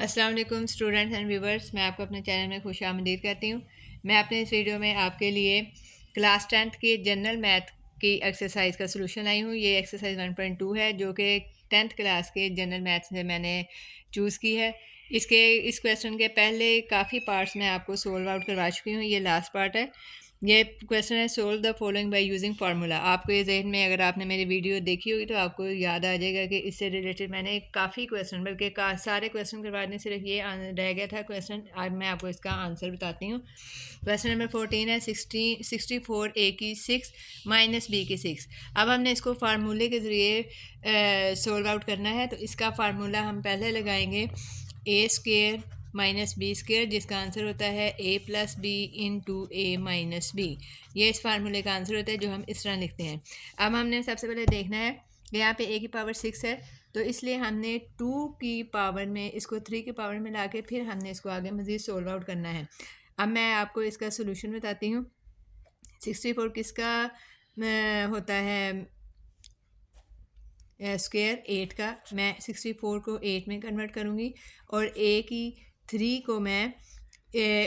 अस्सलाम वालेकुम students and viewers, मैं आपको अपने चैनल में खुश आमदीद कहती हूँ। मैं अपने इस वीडियो में आपके लिए क्लास 10th की जनरल मैथ की एक्सरसाइज का सलूशन लाई हूँ। ये एक्सरसाइज 1.2 है जो कि 10th क्लास के जनरल मैथ से मैंने चूज़ की है। इस क्वेश्चन के पहले काफ़ी पार्ट्स मैं आपको सोल्व आउट करवा चुकी हूँ, ये लास्ट पार्ट है। ये क्वेश्चन है solve the following by using formula. आपको ये जहन में, अगर आपने मेरी वीडियो देखी होगी तो आपको याद आ जाएगा कि इससे रिलेटेड मैंने काफ़ी क्वेश्चन, बल्कि सारे क्वेश्चन के बाद में सिर्फ ये रह गया था क्वेश्चन। आज मैं आपको इसका आंसर बताती हूँ। क्वेश्चन नंबर 14 है 64 ए की 6 माइनस बी की 6। अब हमने इसको फार्मूले के ज़रिए सोल्व आउट करना है। तो इसका फार्मूला हम पहले लगाएंगे ए स्क्वेयर माइनस बी स्क्वेयर, जिसका आंसर होता है ए प्लस बी इंटू ए माइनस बी। ये इस फार्मूले का आंसर होता है जो हम इस तरह लिखते हैं। अब हमने सबसे पहले देखना है कि यहाँ पे ए की पावर 6 है, तो इसलिए हमने 2 की पावर में इसको 3 की पावर में ला के फिर हमने इसको आगे मज़ीद सोल्व आउट करना है। अब मैं आपको इसका सोल्यूशन बताती हूँ। 64 किसका होता है स्क्वेयर 8 का। मैं 64 को 8 में कन्वर्ट करूँगी और ए की 3 को मैं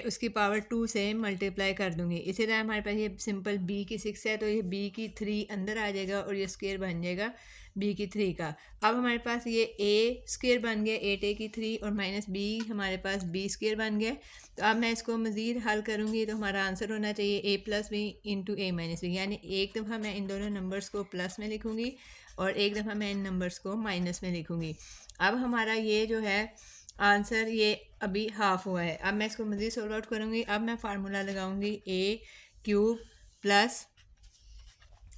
उसकी पावर 2 से मल्टीप्लाई कर दूँगी। इसी तरह हमारे पास ये सिंपल बी की 6 है, तो ये बी की 3 अंदर आ जाएगा और ये स्क्वेयर बन जाएगा बी की 3 का। अब हमारे पास ये ए स्क्वेयर बन गया 8 की 3 और माइनस बी हमारे पास बी स्क्वेयर बन गया। तो अब मैं इसको मज़ीद हल करूँगी तो हमारा आंसर होना चाहिए ए प्लस बी इंटू ए माइनस बी। यानी एक दफ़ा मैं इन दोनों नंबर्स को प्लस में लिखूँगी और एक दफ़ा मैं इन नंबर्स को माइनस में लिखूँगी। अब हमारा ये जो है आंसर ये अभी हाफ हुआ है। अब मैं इसको मज़ीद सोल्व आउट करूँगी। अब मैं फार्मूला लगाऊँगी ए क्यूब प्लस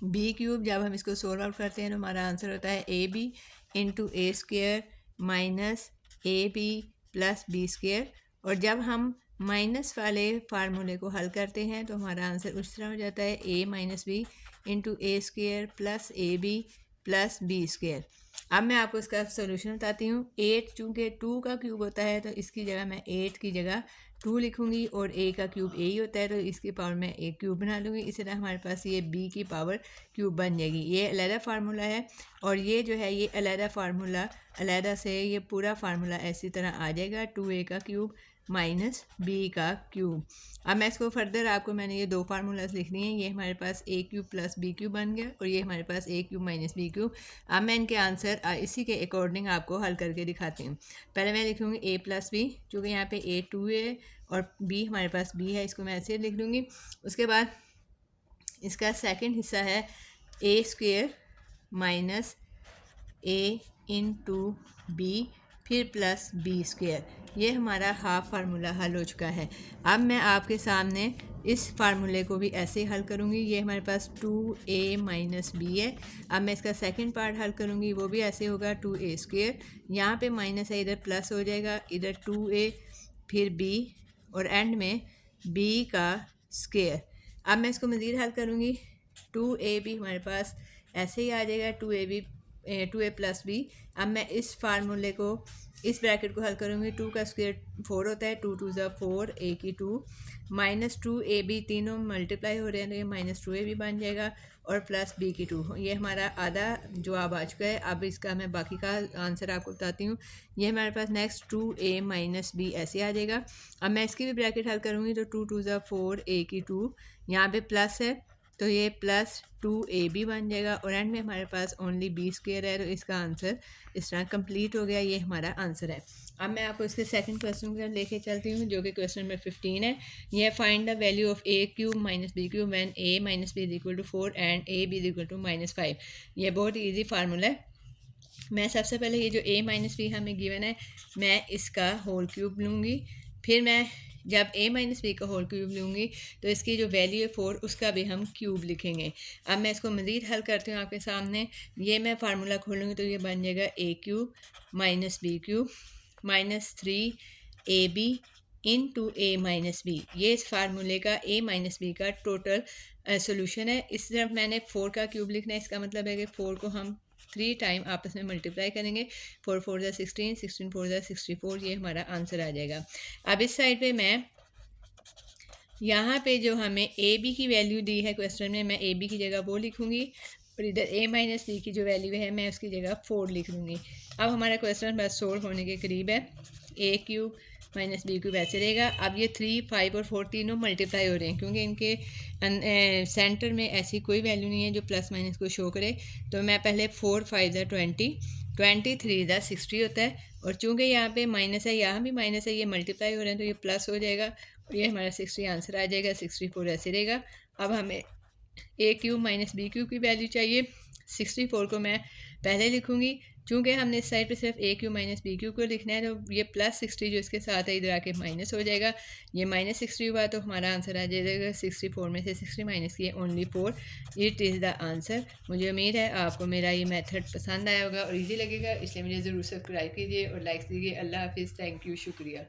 बी क्यूब। जब हम इसको सोल्व आउट करते हैं तो हमारा आंसर होता है A B into A square minus A B plus B square. और जब हम माइनस वाले फार्मूले को हल करते हैं तो हमारा आंसर उस तरह हो जाता है A minus B into A square plus A B plus B square. अब मैं आपको इसका सोल्यूशन बताती हूँ। 8 चूँकि 2 का क्यूब होता है तो इसकी जगह मैं 8 की जगह 2 लिखूँगी और ए का क्यूब ए ही होता है तो इसकी पावर मैं ए क्यूब बना लूँगी। इसी तरह हमारे पास ये बी की पावर क्यूब बन जाएगी। ये अलहदा फार्मूला है और ये जो है ये अलहदा फार्मूला, अलहदा से ये पूरा फार्मूला ऐसी तरह आ जाएगा 2a का क्यूब माइनस बी का क्यूब। अब मैं इसको फर्दर आपको, मैंने ये दो फार्मूलाज लिख लिए हैं। ये हमारे पास ए क्यूब प्लस बी क्यूब बन गया और ये हमारे पास ए क्यूब माइनस बी क्यूब। अब मैं इनके आंसर इसी के अकॉर्डिंग आपको हल करके दिखाती हूँ। पहले मैं लिखूँगी ए प्लस बी, चूँकि यहाँ पे ए 2a है और बी हमारे पास बी है, इसको मैं ऐसे लिख दूँगी। उसके बाद इसका सेकंड हिस्सा है ए स्क्वेयर माइनस ए इंटू बी फिर प्लस बी स्क्वेयर। ये हमारा हाफ फार्मूला हल हो चुका है। अब मैं आपके सामने इस फार्मूले को भी ऐसे हल करूँगी। ये हमारे पास 2a माइनस बी है। अब मैं इसका सेकंड पार्ट हल करूँगी, वो भी ऐसे होगा 2a स्क्वेयर। यहाँ पे माइनस है, इधर प्लस हो जाएगा, इधर 2a फिर b और एंड में b का स्क्वेयर। अब मैं इसको मज़ीद हल करूँगी। 2ab हमारे पास ऐसे ही आ जाएगा 2a प्लस बी। अब मैं इस फार्मूले को, इस ब्रैकेट को हल करूँगी। 2 का स्क्वायर 4 होता है, 2 2 ज़ा 4, a की 2 माइनस 2ab, तीनों मल्टीप्लाई हो रहे हैं तो ये माइनस 2ab बन जाएगा और प्लस b की 2। ये हमारा आधा जवाब आ चुका है। अब इसका मैं बाकी का आंसर आपको बताती हूँ। ये हमारे पास नेक्स्ट 2a माइनस b ऐसे आ जाएगा। अब मैं इसकी भी ब्रैकेट हल करूँगी तो 2 2 ज़ा 4, a की 2, यहाँ पे प्लस है तो ये प्लस 2ab बन जाएगा और एंड में हमारे पास ओनली b स्क्वेयर है तो इसका आंसर इस तरह कंप्लीट हो गया। ये हमारा आंसर है। अब मैं आपको इसके सेकंड क्वेश्चन को लेके चलती हूँ जो कि क्वेश्चन नंबर 15 है। ये find the value of A cube minus B cube when a minus B is equal to 4 and a b is equal to -5। ये बहुत ईजी फार्मूला है। मैं सबसे पहले ये जो a माइनस बी हमें गिवन है, मैं इसका होल क्यूब लूँगी। फिर मैं जब a माइनस बी का होल क्यूब लूँगी तो इसकी जो वैल्यू है 4, उसका भी हम क्यूब लिखेंगे। अब मैं इसको मज़ीद हल करती हूँ आपके सामने। ये मैं फार्मूला खोलूँगी तो ये बन जाएगा a cube minus B cube minus 3ab into a minus B. ये इस फार्मूले का a माइनस बी का टोटल सोल्यूशन है। इस तरफ मैंने 4 का क्यूब लिखना है। इसका मतलब है कि 4 को हम 3 टाइम आपस में मल्टीप्लाई करेंगे। 4 4 ज़ा 16, 16 4 ज़ा 64, ये हमारा आंसर आ जाएगा। अब इस साइड पे मैं यहाँ पे जो हमें ए बी की वैल्यू दी है क्वेश्चन में, मैं ए बी की जगह वो लिखूँगी और इधर a माइनस बी की जो वैल्यू है मैं उसकी जगह 4 लिख लूँगी। अब हमारा क्वेश्चन बस सोल्व होने के करीब है। a cube minus B cube ऐसे रहेगा। अब ये 3, 5 और 4 तीनों मल्टीप्लाई हो रहे हैं क्योंकि इनके सेंटर में ऐसी कोई वैल्यू नहीं है जो प्लस माइनस को शो करे। तो मैं पहले 4 5 20, 23 60 होता है, और चूँकि यहाँ पे माइनस है, यहाँ भी माइनस है, ये मल्टीप्लाई हो रहे हैं तो ये प्लस हो जाएगा और ये हमारा 60 आंसर आ जाएगा। 64 ऐसे रहेगा। अब हमें a cube minus B cube की वैल्यू चाहिए। 64 को मैं पहले लिखूँगी, चूँकि हमने इस साइड पे सिर्फ a cube minus B cube को लिखना है, तो ये प्लस 60 जो इसके साथ है इधर आके माइनस हो जाएगा। ये माइनस 60 हुआ तो हमारा आंसर आ जाएगा 64 में से 60 माइनस किए only 4। It is the answer. मुझे उम्मीद है आपको मेरा ये मेथड पसंद आया होगा और ईजी लगेगा, इसलिए मुझे ज़रूर सब्सक्राइब कीजिए और लाइक दीजिए। अल्लाह हाफिज़, थैंक यू, शुक्रिया।